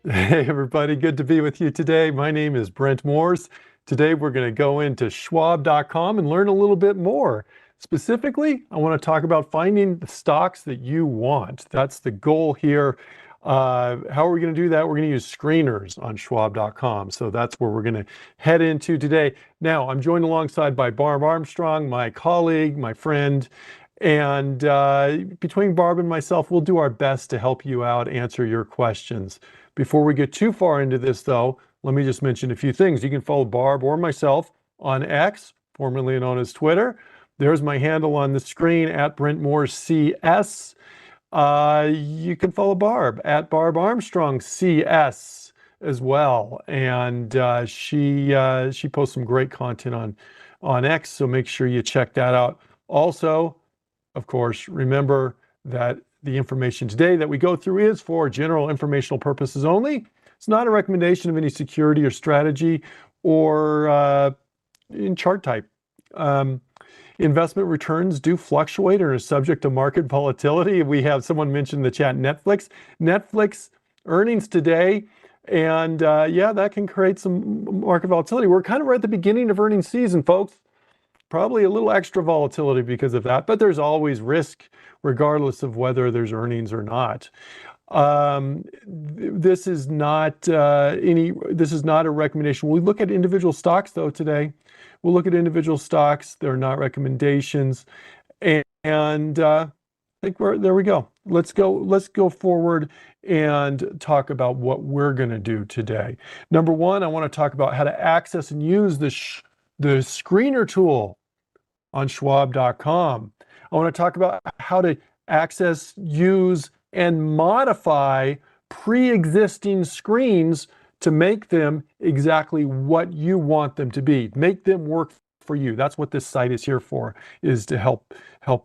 Hey everybody, good to be with you today. My name is Brent Morse. Today we're going to go into Schwab.com and learn a little bit more. Specifically, I want to talk about finding the stocks that you want. That's the goal here. How are we going to do that? We're going to use screeners on Schwab.com. So that's where we're going to head into today. Now, I'm joined alongside by Barb Armstrong, my colleague, my friend. And between Barb and myself, we'll do our best to help you out, answer your questions. Before we get too far into this, though, let me just mention a few things. You can follow Barb or myself on X, formerly known as Twitter. There's my handle on the screen, at BrentMooreCS. You can follow Barb at Barb Armstrong CS as well. And she posts some great content on X, so make sure you check that out. Also, of course, remember that the information today that we go through is for general informational purposes only. It's not a recommendation of any security or strategy or in chart type. Investment returns do fluctuate and are subject to market volatility. We have someone mention in the chat Netflix earnings today. And yeah, that can create some market volatility. We're kind of right at the beginning of earnings season, folks. Probably a little extra volatility because of that, but there's always risk regardless of whether there's earnings or not. This is not a recommendation. We look at individual stocks though today. We'll look at individual stocks. They're not recommendations. And I think there we go. Let's go forward and talk about what we're going to do today. Number one, I want to talk about how to access and use the screener tool on Schwab.com. I want to talk about how to access, use, and modify pre-existing screens to make them exactly what you want them to be. Make them work for you. That's what this site is here for, is to help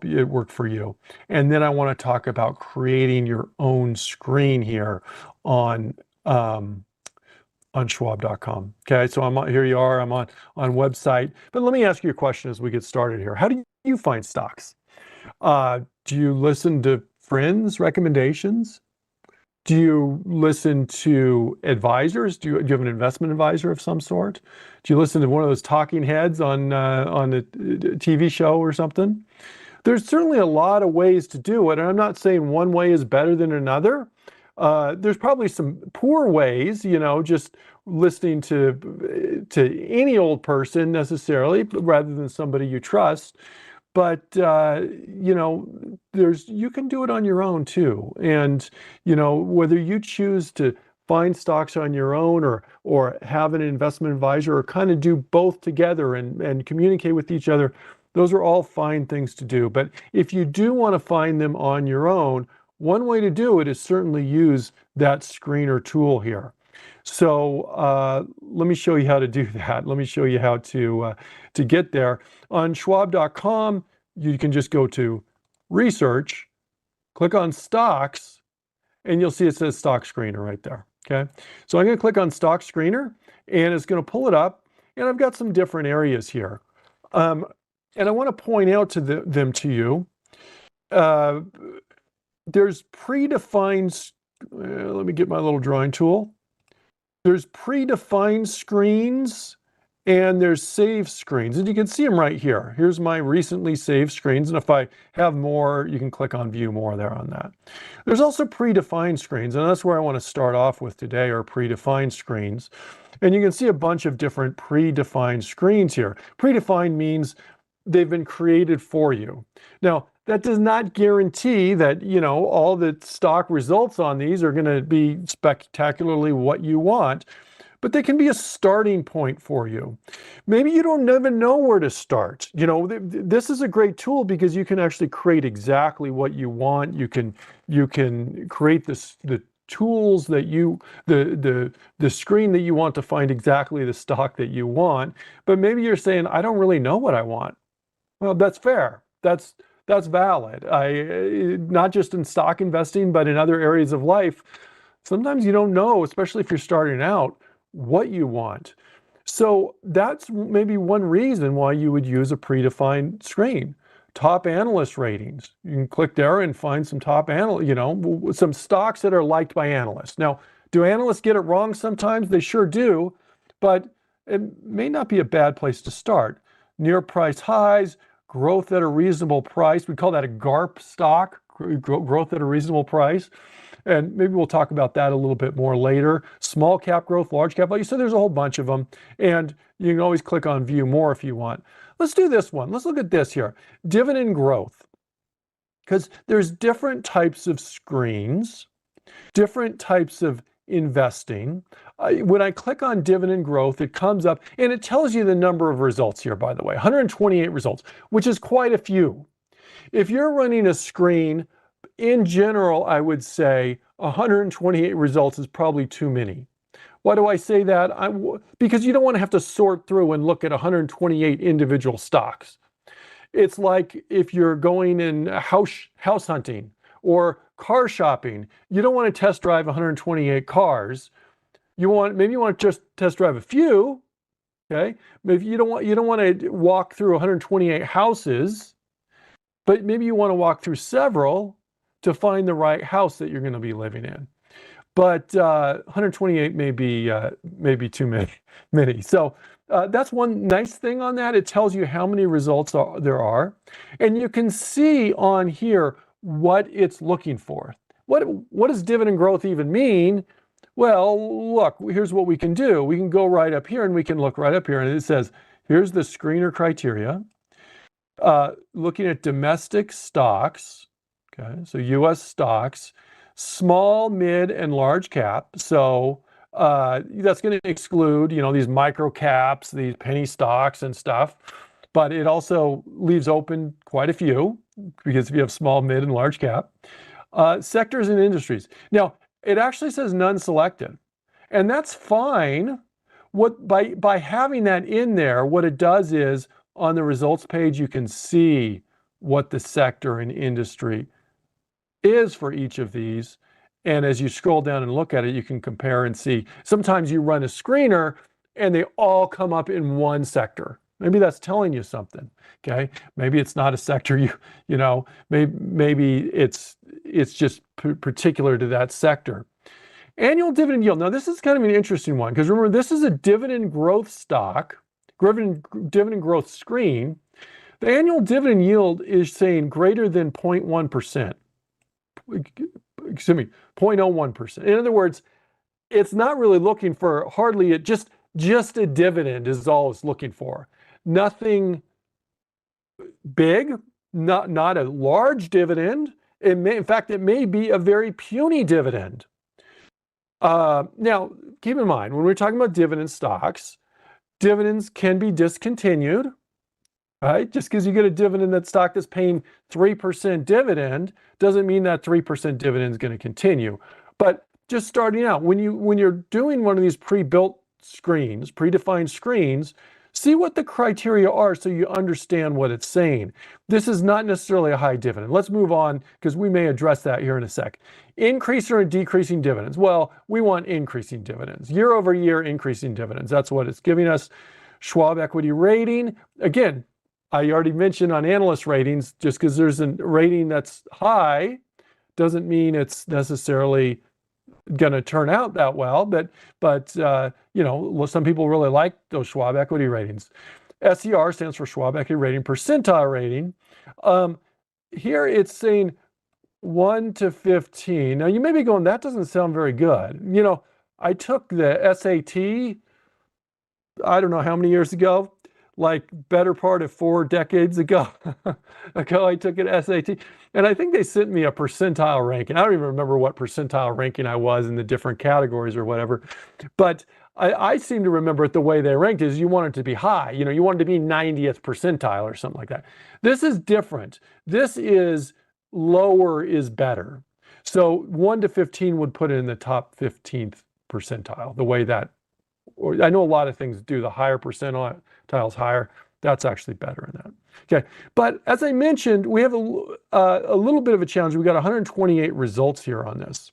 it work for you. And then I want to talk about creating your own screen here on Schwab.com. Okay, so here you are, I'm on website. But let me ask you a question as we get started here. How do you find stocks? Do you listen to friends' recommendations? Do you listen to advisors? Do you have an investment advisor of some sort? Do you listen to one of those talking heads on a TV show or something? There's certainly a lot of ways to do it, and I'm not saying one way is better than another. There's probably some poor ways, just listening to any old person necessarily, rather than somebody you trust. But you can do it on your own too. And whether you choose to find stocks on your own or have an investment advisor or kind of do both together and communicate with each other, those are all fine things to do. But if you do want to find them on your own, one way to do it is certainly use that screener tool here. So let me show you how to do that. Let me show you how to get there. On Schwab.com, you can just go to Research, click on Stocks, and you'll see it says Stock Screener right there. Okay, so I'm going to click on Stock Screener, and it's going to pull it up. And I've got some different areas here, and I want to point out them to you. There's predefined, let me get my little drawing tool. There's predefined screens and there's saved screens. And you can see them right here. Here's my recently saved screens. And if I have more, you can click on view more there on that. There's also predefined screens. And that's where I want to start off with today, are predefined screens. And you can see a bunch of different predefined screens here. Predefined means they've been created for you. Now, that does not guarantee that, all the stock results on these are going to be spectacularly what you want, but they can be a starting point for you. Maybe you don't even know where to start. This is a great tool because you can actually create exactly what you want. You can create the tools that the screen that you want to find exactly the stock that you want. But maybe you're saying, I don't really know what I want. Well, that's fair. That's valid. Not just in stock investing, but in other areas of life. Sometimes you don't know, especially if you're starting out, what you want. So that's maybe one reason why you would use a predefined screen. Top analyst ratings. You can click there and find some top some stocks that are liked by analysts. Now, Do analysts get it wrong sometimes? They sure do, but it may not be a bad place to start. Near price highs, growth at a reasonable price. We call that a GARP stock, growth at a reasonable price. And maybe we'll talk about that a little bit more later. Small cap growth, large cap value. So there's a whole bunch of them. And you can always click on view more if you want. Let's do this one. Let's look at this here. Dividend growth. Because there's different types of screens, different types of investing. When I click on dividend growth, it comes up and it tells you the number of results here, by the way, 128 results, which is quite a few. If you're running a screen, in general, I would say 128 results is probably too many. Why do I say that? Because you don't want to have to sort through and look at 128 individual stocks. It's like if you're going in house hunting or car shopping, you don't want to test drive 128 cars. Maybe you want to just test drive a few, okay? Maybe you don't want to walk through 128 houses, but maybe you want to walk through several to find the right house that you're going to be living in. But 128 may be too many. So that's one nice thing on that. It tells you how many results there are. And you can see on here what it's looking for. What does dividend growth even mean? Well, look, here's what we can do. We can go right up here and we can look right up here and it says, here's the screener criteria. Looking at domestic stocks, okay, so US stocks, small, mid, and large cap. So that's going to exclude, these micro caps, these penny stocks and stuff. But it also leaves open quite a few because if you have small, mid, and large cap. Sectors and industries. Now, it actually says none selected. And that's fine. By having that in there, what it does is on the results page, you can see what the sector and industry is for each of these. And as you scroll down and look at it, you can compare and see. Sometimes you run a screener and they all come up in one sector. Maybe that's telling you something, okay? Maybe it's not a sector maybe it's just particular to that sector. Annual dividend yield. Now this is kind of an interesting one because remember, this is a dividend growth stock, dividend growth screen. The annual dividend yield is saying greater than 0.1%. Excuse me, 0.01%. In other words, it's not really looking for hardly just a dividend is all it's looking for. Nothing big, not a large dividend. In fact, it may be a very puny dividend. Now, keep in mind, when we're talking about dividend stocks, dividends can be discontinued. Right? Just because you get a dividend, that stock that's paying 3% dividend doesn't mean that 3% dividend is going to continue. But just starting out, when you're doing one of these pre-built screens, predefined screens, see what the criteria are so you understand what it's saying. This is not necessarily a high dividend. Let's move on because we may address that here in a sec. Increasing or decreasing dividends. Well, we want increasing dividends. Year over year increasing dividends. That's what it's giving us. Schwab equity rating. Again, I already mentioned on analyst ratings, just because there's a rating that's high doesn't mean it's necessarily going to turn out that well. But some people really like those Schwab equity ratings. SER stands for Schwab equity rating, percentile rating. Here it's saying 1 to 15. Now you may be going, that doesn't sound very good. I took the SAT, I don't know how many years ago, like better part of 4 decades ago. I took an SAT, and I think they sent me a percentile ranking. I don't even remember what percentile ranking I was in the different categories or whatever, but I seem to remember it the way they ranked is you want it to be high. You want it to be 90th percentile or something like that. This is different. This is lower is better. So 1 to 15 would put it in the top 15th percentile, the way that, or I know a lot of things do, the higher percentiles higher, that's actually better in that. Okay, but as I mentioned, we have a little bit of a challenge. We got 128 results here on this.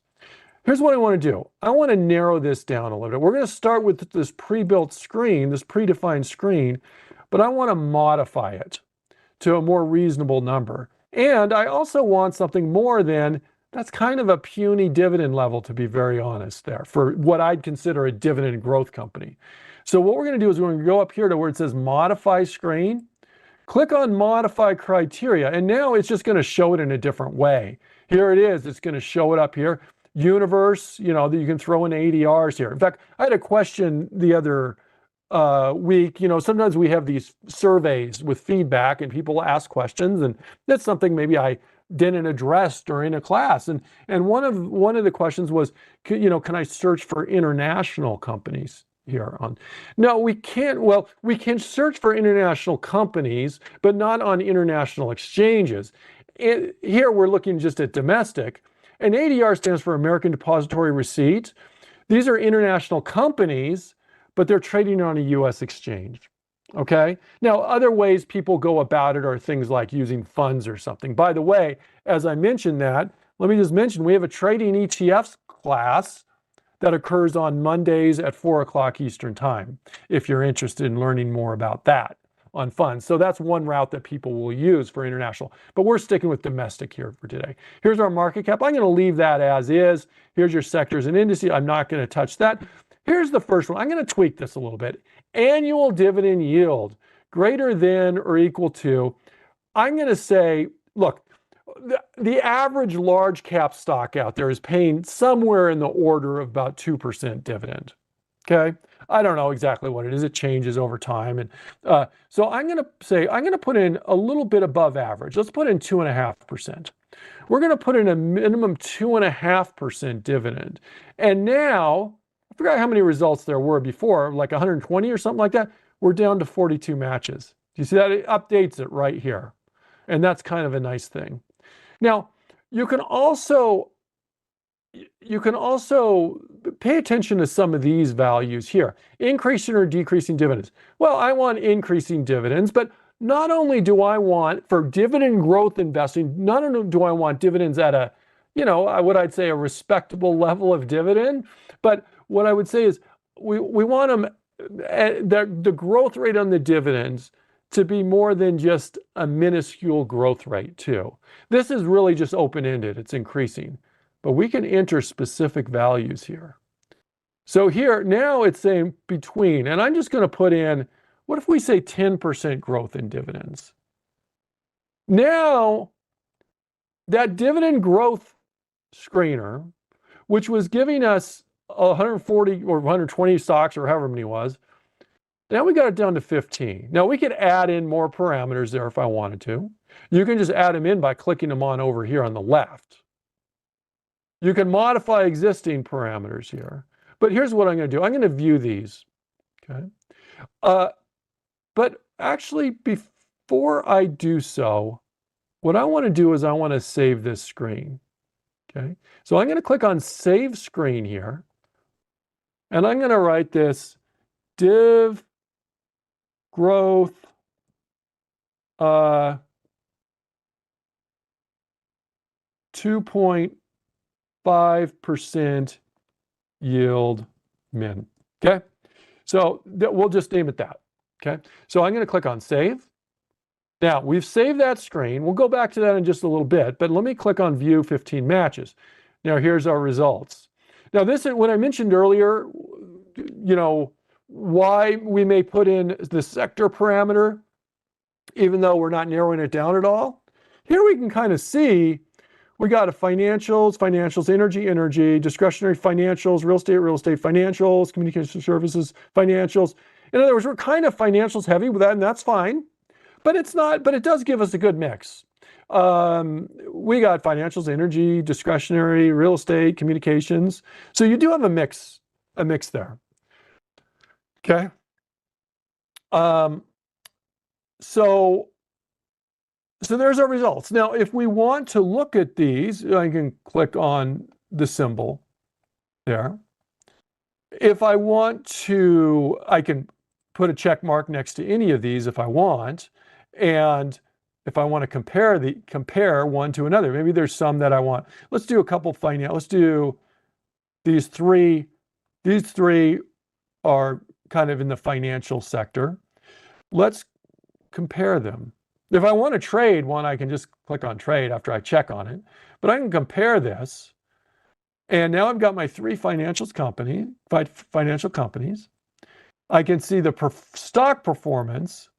Here's what I want to do. I want to narrow this down a little bit. We're going to start with this pre-built screen, this predefined screen, but I want to modify it to a more reasonable number. And I also want something more than That's kind of a puny dividend level, to be very honest, there for what I'd consider a dividend growth company. So what we're going to do is we're going to go up here to where it says modify screen, click on modify criteria, and now it's just going to show it in a different way. Here it is. It's going to show it up here. Universe, you know, that you can throw in ADRs here. In fact, I had a question the other week. You know, sometimes we have these surveys with feedback and people ask questions, and that's something maybe I didn't address during a class. And one of the questions was, you know, can I search for international companies here on? No, we can't. Well, we can search for international companies, but not on international exchanges. Here we're looking just at domestic, and ADR stands for American Depository Receipt. These are international companies, but they're trading on a US exchange. Okay. Now, other ways people go about it are things like using funds or something. By the way, as I mentioned that, let me just mention we have a trading ETFs class that occurs on Mondays at 4 o'clock Eastern time, if you're interested in learning more about that on funds. So that's one route that people will use for international, but we're sticking with domestic here for today. Here's our market cap. I'm going to leave that as is. Here's your sectors and indices. I'm not going to touch that. Here's the first one. I'm going to tweak this a little bit. Annual dividend yield greater than or equal to, I'm going to say, look, the average large cap stock out there is paying somewhere in the order of about 2% dividend. Okay. I don't know exactly what it is. It changes over time. And so I'm going to say, I'm going to put in a little bit above average. Let's put in 2.5%. We're going to put in a minimum 2.5% dividend. And now, I forgot how many results there were before, like 120 or something like that. We're down to 42 matches. Do you see that? It updates it right here. And that's kind of a nice thing. Now, you can also pay attention to some of these values here. Increasing or decreasing dividends. Well, I want increasing dividends, but not only do I want, for dividend growth investing, not only do I want dividends at a, you know, what I'd say a respectable level of dividend, but what I would say is we want them, the growth rate on the dividends to be more than just a minuscule growth rate too. This is really just open-ended, it's increasing, but we can enter specific values here. So here, now it's saying between, and I'm just going to put in, what if we say 10% growth in dividends? Now, that dividend growth screener, which was giving us 140 or 120 stocks or however many it was, now we got it down to 15. Now we could add in more parameters there if I wanted to. You can just add them in by clicking them on over here on the left. You can modify existing parameters here. But here's what I'm going to do. I'm going to view these. Okay. But actually, before I do so, what I want to do is I want to save this screen. Okay. So I'm going to click on Save Screen here. And I'm going to write this div growth 2.5% yield min. Okay. So we'll just name it that. Okay. So I'm going to click on Save. Now we've saved that screen. We'll go back to that in just a little bit, but let me click on View 15 Matches. Now here's our results. Now this is what I mentioned earlier, you know, why we may put in the sector parameter, even though we're not narrowing it down at all. Here we can kind of see we got a financials, energy, discretionary financials, real estate financials, communication services, financials. In other words, we're kind of financials heavy with that, and that's fine. But it's not, but it does give us a good mix. We got financials, energy, discretionary, real estate, communications. So you do have a mix there. Okay. So there's our results. Now, if we want to look at these, I can click on the symbol there. If I want to, I can put a check mark next to any of these if I want. And if I want to compare one to another, maybe there's some that I want. Let's do a couple let's do these three. These three are kind of in the financial sector. Let's compare them. If I want to trade one, I can just click on trade after I check on it. But I can compare this. And now I've got my three financial companies. I can see the stock performance.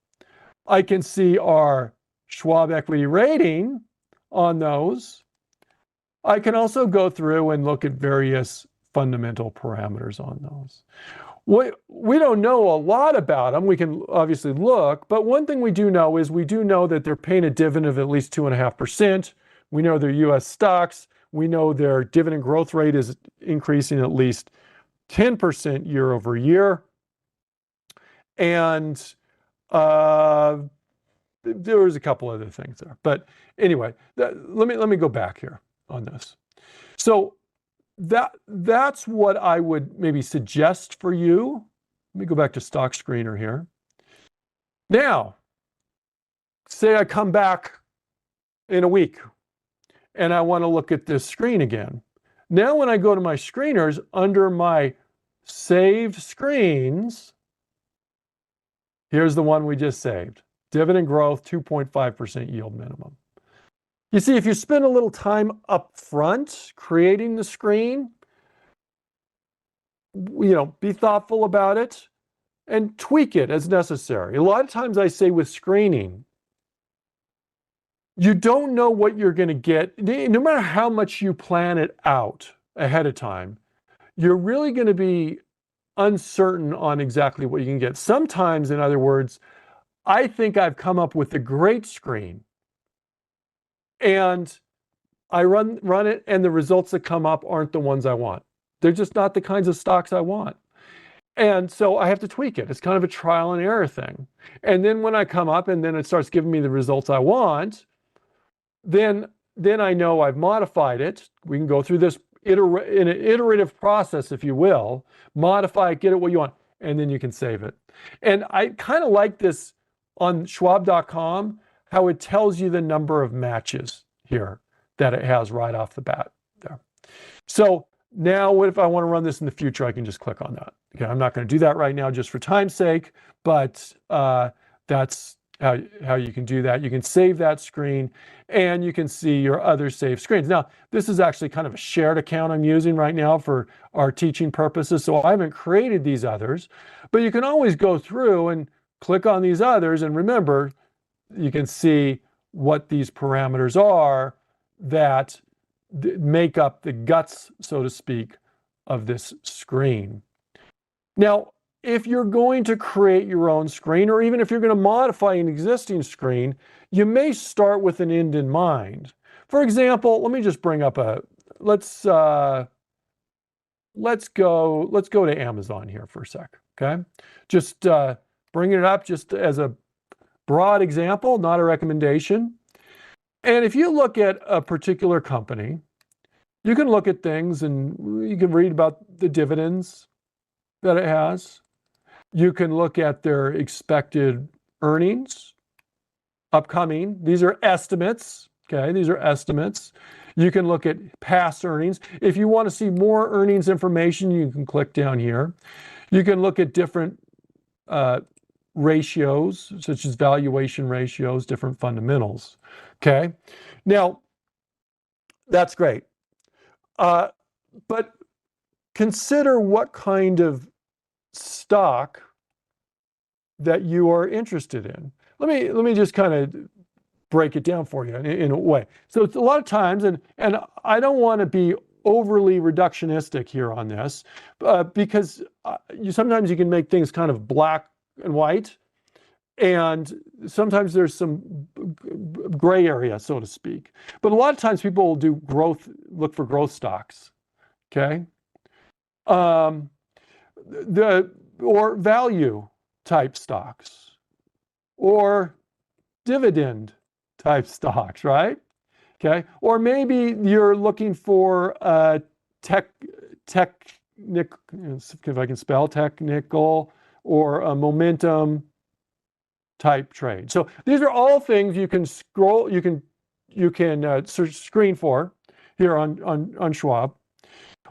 I can see our Schwab equity rating on those. I can also go through and look at various fundamental parameters on those. We don't know a lot about them. We can obviously look, but one thing we do know is we do know that they're paying a dividend of at least 2.5%. We know they're US stocks. We know their dividend growth rate is increasing at least 10% year over year. And there was a couple other things there. But anyway, let me go back here on this. So that's what I would maybe suggest for you. Let me go back to Stock Screener here. Now, say I come back in a week and I want to look at this screen again. Now when I go to my screeners, under my saved screens, here's the one we just saved. Dividend growth, 2.5% yield minimum. You see, if you spend a little time up front creating the screen, be thoughtful about it and tweak it as necessary. A lot of times I say with screening, you don't know what you're going to get. No matter how much you plan it out ahead of time, you're really going to be uncertain on exactly what you can get. Sometimes, in other words, I think I've come up with a great screen, and I run it, and the results that come up aren't the ones I want. They're just not the kinds of stocks I want. And so I have to tweak it. It's kind of a trial and error thing. And then when I come up and then it starts giving me the results I want, then I know I've modified it. We can go through this in an iterative process, if you will, modify it, get it what you want, and then you can save it. And I kind of like this on Schwab.com, how it tells you the number of matches here that it has right off the bat there. So now what if I want to run this in the future? I can just click on that. Okay, I'm not going to do that right now just for time's sake, but that's how you can do that. You can save that screen and you can see your other saved screens. Now, this is actually kind of a shared account I'm using right now for our teaching purposes, so I haven't created these others, but you can always go through and click on these others, and remember, you can see what these parameters are that make up the guts, so to speak, of this screen. Now, if you're going to create your own screen, or even if you're going to modify an existing screen, you may start with an end in mind. For example, let me just bring up let's go to Amazon here for a sec, okay? Just bringing it up just as a broad example, not a recommendation. And if you look at a particular company, you can look at things and you can read about the dividends that it has. You can look at their expected earnings, upcoming. These are estimates, okay? These are estimates. You can look at past earnings. If you want to see more earnings information, you can click down here. You can look at different ratios, such as valuation ratios, different fundamentals, okay? Now, that's great. But consider what kind of stock that you are interested in. Let me just kind of break it down for you in a way. So it's a lot of times, and I don't want to be overly reductionistic here on this, because sometimes you can make things kind of black and white, and sometimes there's some gray area, so to speak. But a lot of times people will do look for growth stocks, okay? Or value type stocks, or dividend type stocks, right? Okay, or maybe you're looking for a if I can spell technical, or a momentum type trade. So these are all things you can screen for here on Schwab.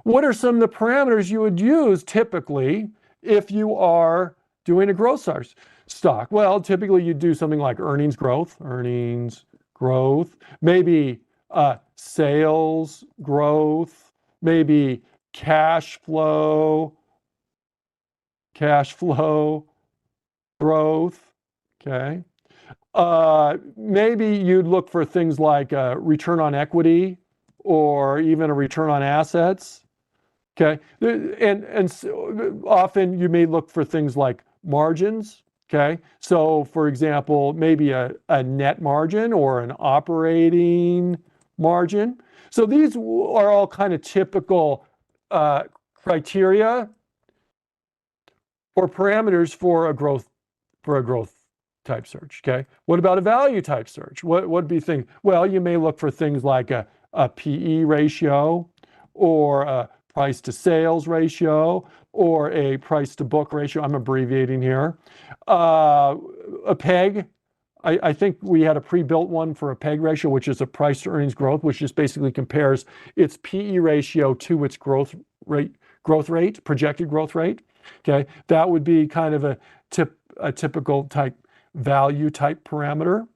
What are some of the parameters you would use typically if you are doing a growth stocks? stock? Well, typically you do something like earnings growth, maybe sales growth, maybe cash flow growth, okay? Maybe you'd look for things like return on equity or even a return on assets, okay? And so often you may look for things like margins, okay? So for example, maybe a net margin or an operating margin. So these are all kind of typical criteria or parameters for a growth type search, okay? What about a value type search? What would be things? Well, you may look for things like a PE ratio or a price to sales ratio or a price to book ratio. I'm abbreviating here. A PEG. I think we had a pre-built one for a PEG ratio, which is a price to earnings growth, which just basically compares its PE ratio to its growth rate, projected growth rate. Okay, that would be kind of a typical type value type parameter.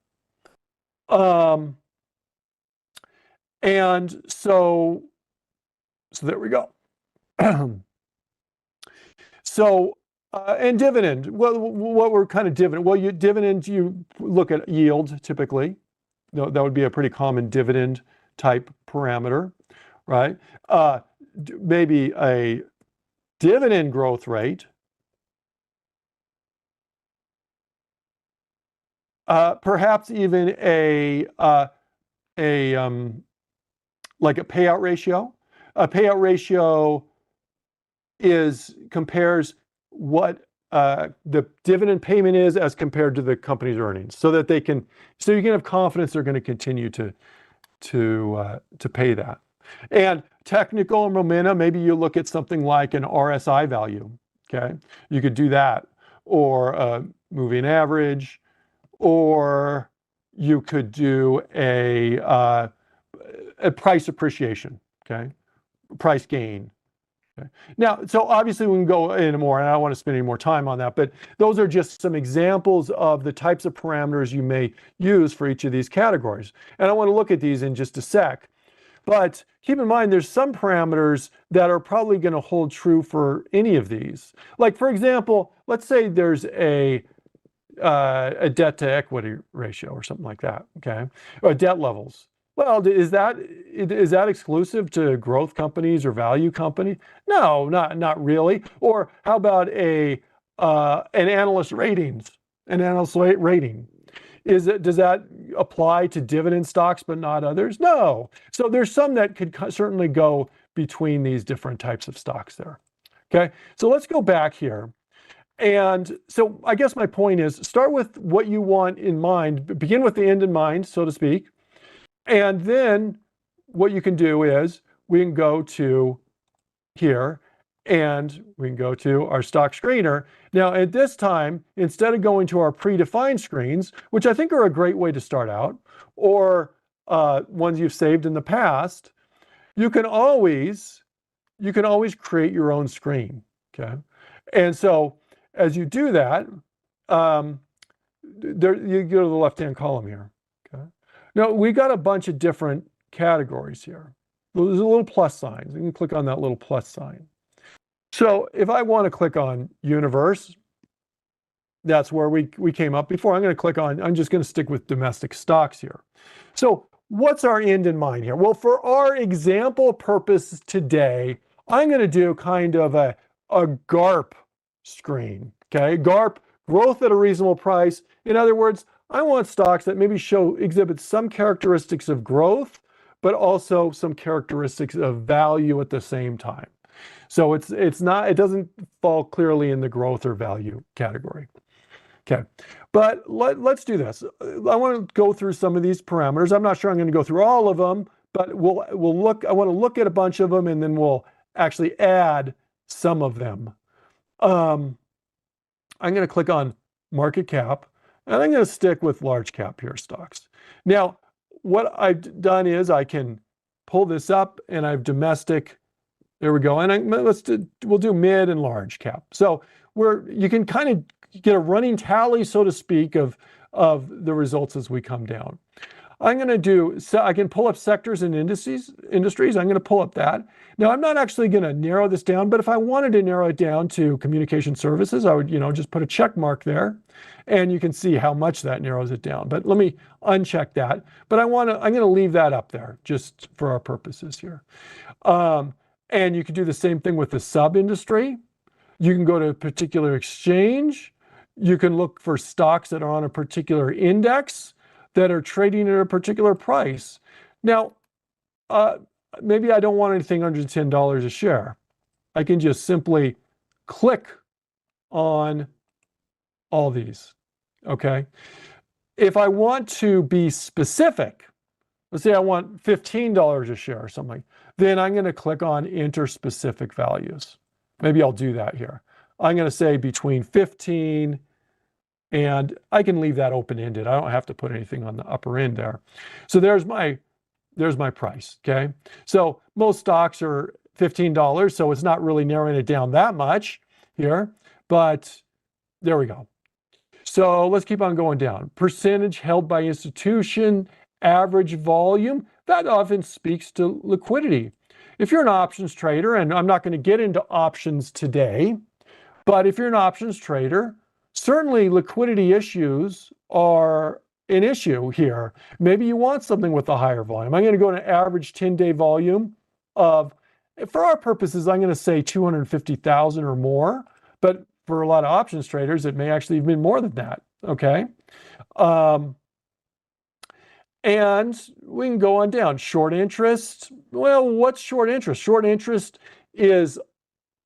And so there we go. And dividend. What were kind of dividend? Well, you look at yield typically. That would be a pretty common dividend type parameter, right? Maybe a dividend growth rate. Perhaps even like a payout ratio. A payout ratio compares what the dividend payment is as compared to the company's earnings, so that you can have confidence they're going to continue to pay that. And technical momentum, maybe you look at something like an RSI value. Okay, you could do that, or a moving average, or you could do a price appreciation. Okay, price gain. Okay. Now, so obviously we can go into more, and I don't want to spend any more time on that, but those are just some examples of the types of parameters you may use for each of these categories. And I want to look at these in just a sec. But keep in mind, there's some parameters that are probably going to hold true for any of these. Like, for example, let's say there's a debt to equity ratio or something like that, okay? Or debt levels. Well, is that exclusive to growth companies or value company? No, not really. Or how about an analyst ratings? An analyst rating. Does that apply to dividend stocks but not others? No. So there's some that could certainly go between these different types of stocks there. Okay, so let's go back here. And so I guess my point is, start with what you want in mind, begin with the end in mind, so to speak. And then what you can do is we can go to here and we can go to our stock screener. Now at this time, instead of going to our predefined screens, which I think are a great way to start out, or ones you've saved in the past, you can always create your own screen, okay? And so as you do that, you go to the left-hand column here, okay? Now we got a bunch of different categories here. There's a little plus sign. You can click on that little plus sign. So if I want to click on universe, that's where we came up before. I'm just going to stick with domestic stocks here. So what's our end in mind here? Well, for our example purpose today, I'm going to do kind of a GARP screen, okay? GARP, growth at a reasonable price. In other words, I want stocks that maybe exhibit some characteristics of growth, but also some characteristics of value at the same time. So it doesn't fall clearly in the growth or value category. Okay, but let's do this. I want to go through some of these parameters. I'm not sure I'm going to go through all of them, but we'll look. I want to look at a bunch of them, and then we'll actually add some of them. I'm going to click on market cap, and I'm going to stick with large cap here stocks. Now, what I've done is I can pull this up, and I've domestic. There we go. And we'll do mid and large cap. So you can kind of get a running tally, so to speak, of the results as we come down. I'm going to do, so I can pull up sectors and industries. I'm going to pull up that. Now, I'm not actually going to narrow this down, but if I wanted to narrow it down to communication services, I would, just put a check mark there, and you can see how much that narrows it down. But let me uncheck that. But I'm going to leave that up there just for our purposes here. And you can do the same thing with the sub-industry. You can go to a particular exchange. You can look for stocks that are on a particular index that are trading at a particular price. Now, maybe I don't want anything under $10 a share. I can just simply click on all these, okay? If I want to be specific, let's say I want $15 a share or something, then I'm going to click on enter specific values. Maybe I'll do that here. I'm going to say between 15 and I can leave that open-ended. I don't have to put anything on the upper end there. So there's my price, okay? So most stocks are $15, so it's not really narrowing it down that much here, but there we go. So let's keep on going down. Percentage held by institution, average volume, that often speaks to liquidity. If you're an options trader, and I'm not going to get into options today, but if you're an options trader, certainly liquidity issues are an issue here. Maybe you want something with a higher volume. I'm going to go to average 10-day volume of, for our purposes, I'm going to say 250,000 or more, but for a lot of options traders, it may actually have been more than that, okay? And we can go on down. Short interest, well, what's short interest? Short interest is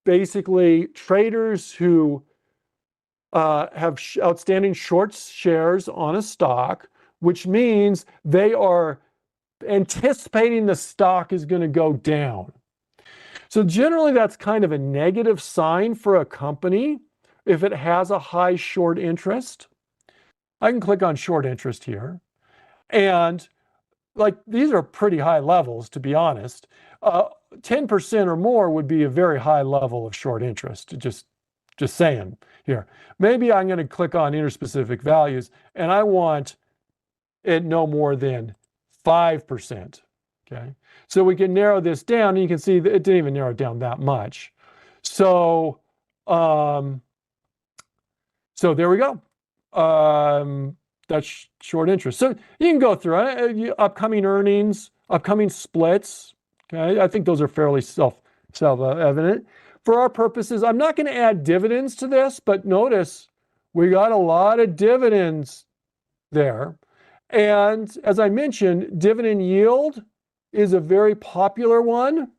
basically traders who have outstanding short shares on a stock, which means they are anticipating the stock is going to go down. So generally that's kind of a negative sign for a company if it has a high short interest. I can click on short interest here. And like these are pretty high levels, to be honest. 10% or more would be a very high level of short interest, just saying here. Maybe I'm going to click on interspecific values and I want it no more than 5%. Okay. So we can narrow this down and you can see that it didn't even narrow it down that much. So, so there we go. That's short interest. So you can go through upcoming earnings, upcoming splits. Okay. I think those are fairly self-evident. For our purposes, I'm not going to add dividends to this, but notice we got a lot of dividends there. And as I mentioned, dividend yield is a very popular one.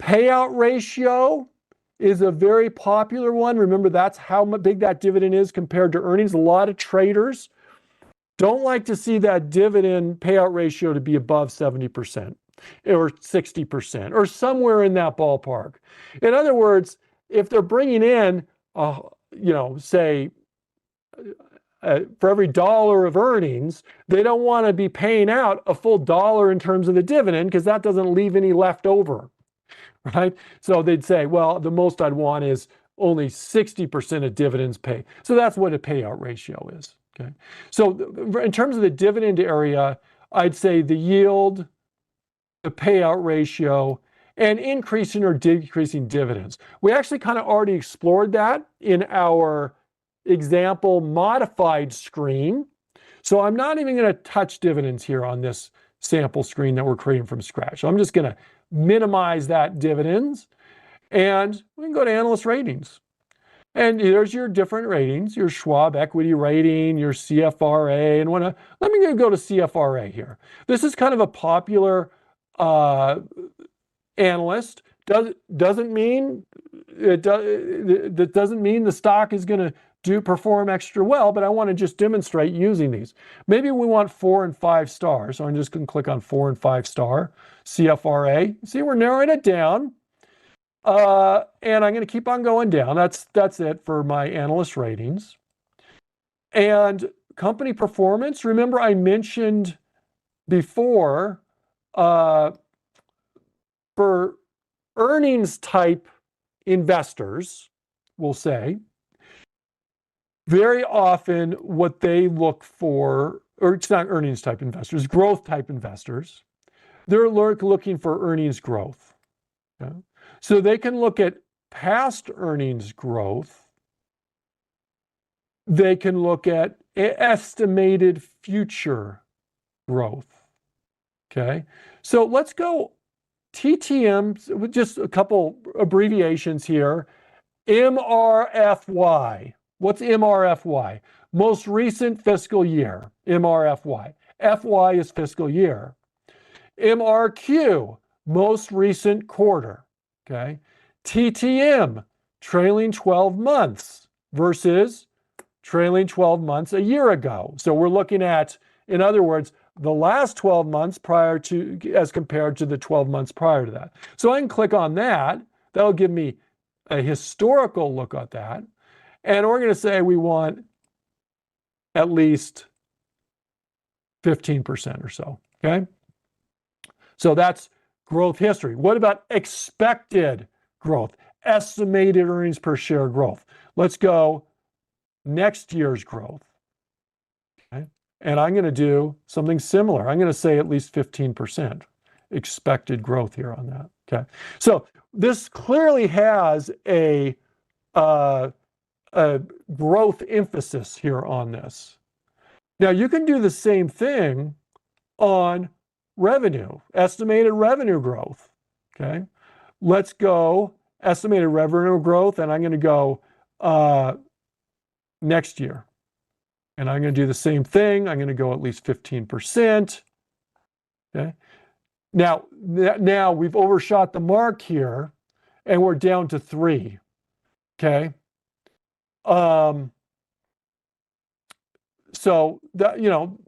Payout ratio is a very popular one. Remember, that's how big that dividend is compared to earnings. A lot of traders don't like to see that dividend payout ratio to be above 70%. Or 60%, or somewhere in that ballpark. In other words, if they're bringing in, say, for every dollar of earnings, they don't want to be paying out a full dollar in terms of the dividend because that doesn't leave any left over, right? So they'd say, well, the most I'd want is only 60% of dividends paid. So that's what a payout ratio is, okay? So in terms of the dividend area, I'd say the yield, the payout ratio, and increasing or decreasing dividends. We actually kind of already explored that in our example modified screen. So I'm not even going to touch dividends here on this sample screen that we're creating from scratch. So I'm just going to minimize that dividends. And we can go to analyst ratings. And there's your different ratings, your Schwab equity rating, your CFRA, and let me go to CFRA here. This is kind of a popular analyst. Doesn't mean that doesn't mean the stock is going to perform extra well, but I want to just demonstrate using these. Maybe we want 4 and 5 stars, so I'm just going to click on 4 and 5 star CFRA. See, we're narrowing it down, and I'm going to keep on going down. That's it for my analyst ratings. And company performance. Remember, I mentioned before. For earnings type investors, we'll say, very often what they look for, or it's not earnings type investors, growth type investors, they're looking for earnings growth. Okay? So they can look at past earnings growth. They can look at estimated future growth. Okay, so let's go TTM with just a couple abbreviations here. MRFY. What's MRFY? Most recent fiscal year, MRFY. FY is fiscal year. MRQ, most recent quarter. Okay. TTM, trailing 12 months versus trailing 12 months a year ago. So we're looking at, in other words, the last 12 months prior to, as compared to the 12 months prior to that. So I can click on that. That'll give me a historical look at that. And we're going to say we want at least 15% or so. Okay. So that's growth history. What about expected growth? Estimated earnings per share growth. Let's go next year's growth. Okay. And I'm going to do something similar. I'm going to say at least 15% expected growth here on that. Okay. So this clearly has a growth emphasis here on this. Now you can do the same thing on revenue, estimated revenue growth. Okay. Let's go estimated revenue growth, and I'm going to go next year. And I'm going to do the same thing. I'm going to go at least 15%. Okay. Now we've overshot the mark here, and we're down to 3. Okay. So that, you know,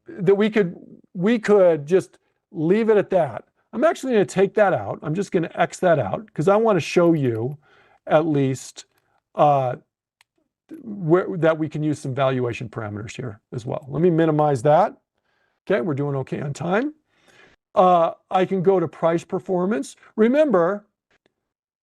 that we could just leave it at that. I'm actually going to take that out. I'm just going to X that out because I want to show you at least that we can use some valuation parameters here as well. Let me minimize that. Okay, we're doing okay on time. I can go to price performance. Remember,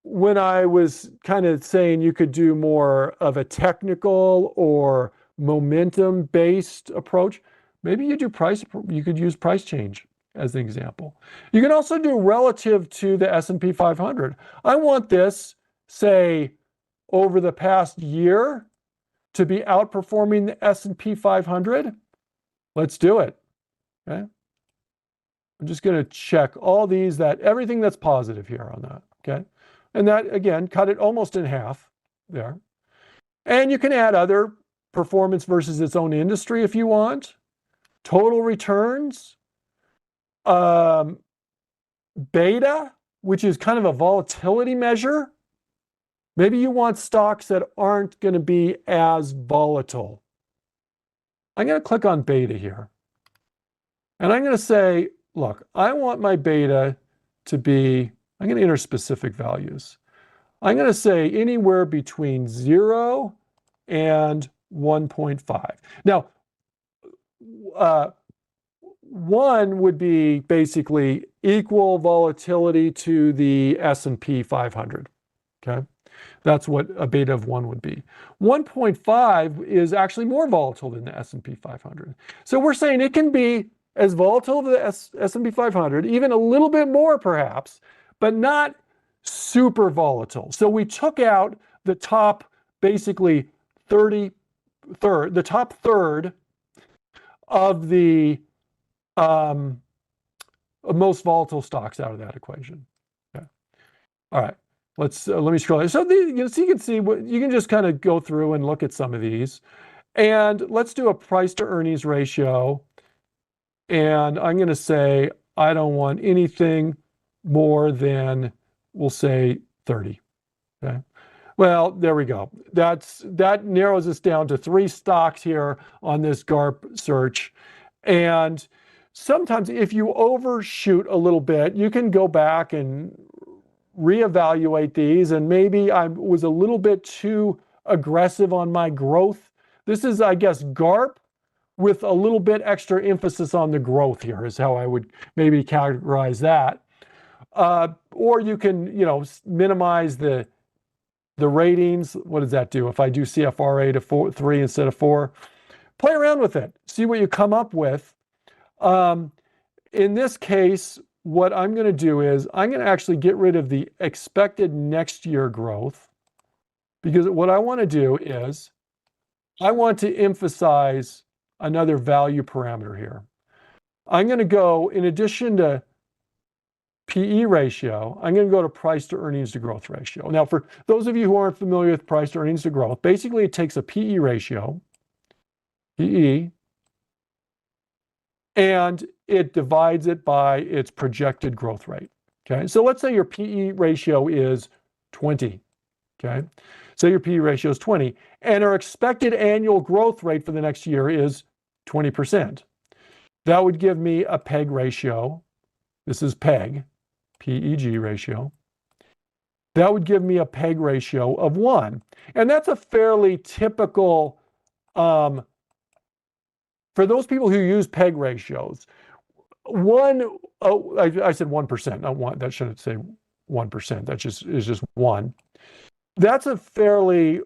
when I was kind of saying you could do more of a technical or momentum-based approach, maybe you could use price change as an example. You can also do relative to the S&P 500. I want this, say, over the past year to be outperforming the S&P 500. Let's do it. Okay. I'm just going to check all these, everything that's positive here on that. Okay. And that, again, cut it almost in half there. And you can add other performance versus its own industry if you want. Total returns. Beta, which is kind of a volatility measure. Maybe you want stocks that aren't going to be as volatile. I'm going to click on beta here. And I'm going to say, look, I want my beta to be, I'm going to enter specific values. I'm going to say anywhere between 0 and 1.5. Now, 1 would be basically equal volatility to the S&P 500. Okay. That's what a beta of 1 would be. 1.5 is actually more volatile than the S&P 500. So we're saying it can be as volatile as the S&P 500, even a little bit more perhaps, but not super volatile. So we took out the top, basically the top third of the most volatile stocks out of that equation. Okay. All right. Let me scroll. So you can see what you can just kind of go through and look at some of these, and let's do a price to earnings ratio. And I'm going to say I don't want anything more than, we'll say 30. Okay. Well, there we go. That narrows us down to 3 stocks here on this GARP search. And sometimes if you overshoot a little bit, you can go back and reevaluate these. And maybe I was a little bit too aggressive on my growth. This is, I guess, GARP with a little bit extra emphasis on the growth here is how I would maybe categorize that. Or you can, minimize the the ratings, what does that do? If I do CFRA to 3 instead of 4, play around with it. See what you come up with. In this case, what I'm going to do is I'm going to actually get rid of the expected next year growth, because what I want to do is I want to emphasize another value parameter here. I'm going to go, in addition to PE ratio, I'm going to go to price to earnings to growth ratio. Now, for those of you who aren't familiar with price to earnings to growth, basically it takes a PE ratio, PE, and it divides it by its projected growth rate. Okay, so let's say your PE ratio is 20. Okay, so your PE ratio is 20, and our expected annual growth rate for the next year is 20%. That would give me a PEG ratio. This is PEG, PEG ratio. That would give me a PEG ratio of 1. And that's a fairly typical, for those people who use PEG ratios, I said 1%, not 1. That shouldn't say 1%. That is just 1. That's a fairly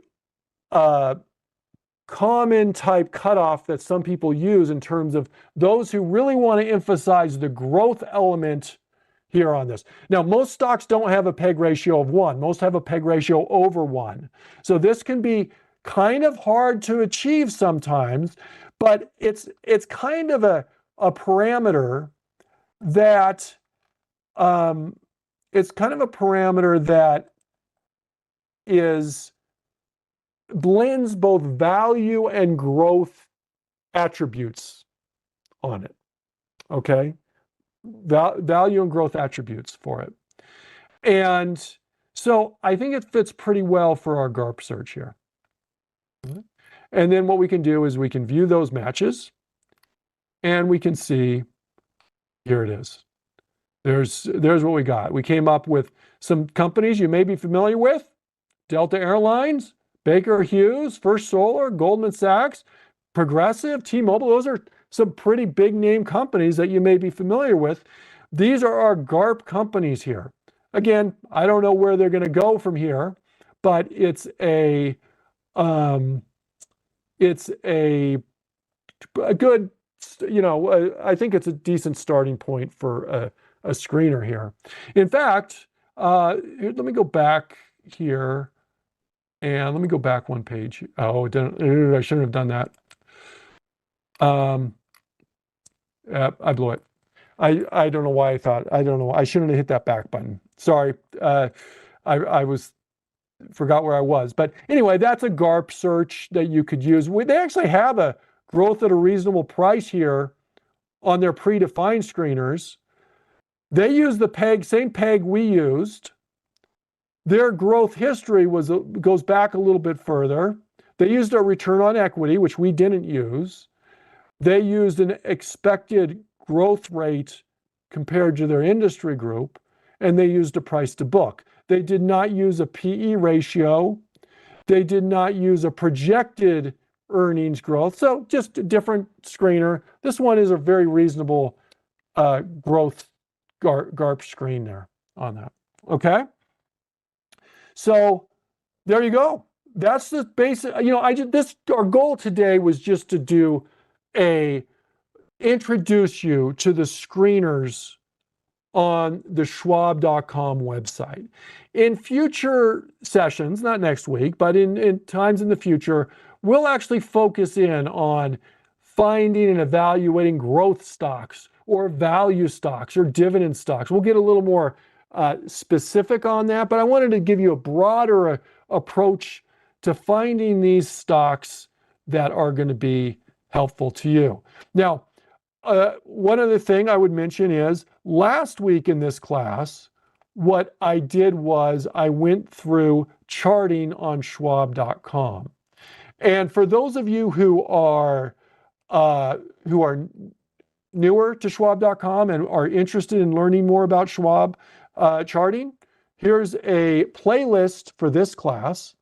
common type cutoff that some people use in terms of those who really want to emphasize the growth element here on this. Now, most stocks don't have a PEG ratio of 1. Most have a PEG ratio over 1. So this can be kind of hard to achieve sometimes, but it's kind of a parameter that blends both value and growth attributes on it. Okay, value and growth attributes for it. And so I think it fits pretty well for our GARP search here. And then what we can do is we can view those matches, and we can see, here it is. There's what we got. We came up with some companies you may be familiar with: Delta Airlines, Baker Hughes, First Solar, Goldman Sachs, Progressive, T-Mobile. Those are some pretty big name companies that you may be familiar with. These are our GARP companies here. Again, I don't know where they're going to go from here, but it's a good, I think it's a decent starting point for a screener here. In fact, let me go back here. And let me go back one page. Oh, I shouldn't have done that. I blew it. I don't know why I don't know. I shouldn't have hit that back button. Sorry. I forgot where I was. But anyway, that's a GARP search that you could use. They actually have a growth at a reasonable price here on their predefined screeners. They use the same PEG we used. Their growth history goes back a little bit further. They used a return on equity, which we didn't use. They used an expected growth rate compared to their industry group, and they used a price to book. They did not use a PE ratio. They did not use a projected earnings growth. So just a different screener. This one is a very reasonable growth GARP screen there on that. Okay. So there you go. That's the basic, our goal today was just to introduce you to the screeners on the Schwab.com website. In future sessions, not next week, but in times in the future, we'll actually focus in on finding and evaluating growth stocks or value stocks or dividend stocks. We'll get a little more specific on that, but I wanted to give you a broader approach to finding these stocks that are going to be helpful to you. Now, one other thing I would mention is last week in this class, what I did was I went through charting on Schwab.com. And for those of you who are newer to Schwab.com and are interested in learning more about Schwab charting, here's a playlist for this class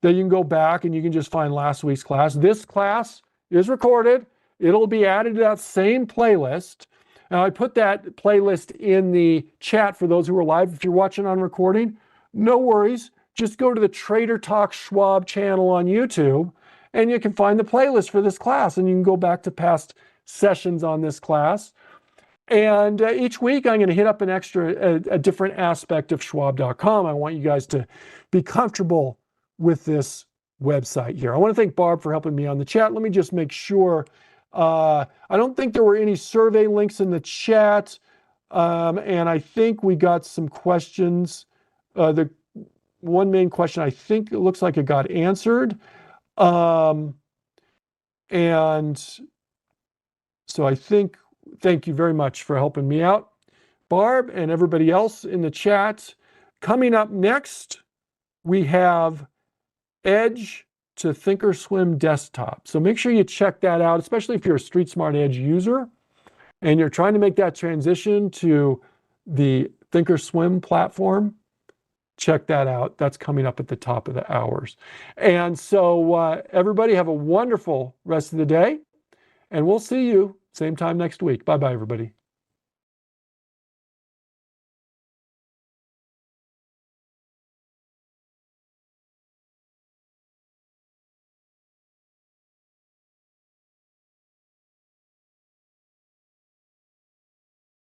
that you can go back and you can just find last week's class. This class is recorded. It'll be added to that same playlist. And I put that playlist in the chat for those who are live. If you're watching on recording, no worries. just go to the Trader Talk Schwab channel on YouTube, and you can find the playlist for this class, and you can go back to past sessions on this class. And each week I'm going to hit up a different aspect of Schwab.com. I want you guys to be comfortable with this website here. I want to thank Barb for helping me on the chat. Let me just make sure. I don't think there were any survey links in the chat. And I think we got some questions. The one main question, I think it looks like it got answered. And so I think, thank you very much for helping me out, Barb, and everybody else in the chat. Coming up next, we have Edge to Thinkorswim Desktop. So make sure you check that out, especially if you're a StreetSmart Edge user and you're trying to make that transition to the Thinkorswim platform. Check that out. That's coming up at the top of the hours. And so everybody have a wonderful rest of the day, and we'll see you same time next week. Bye-bye, everybody.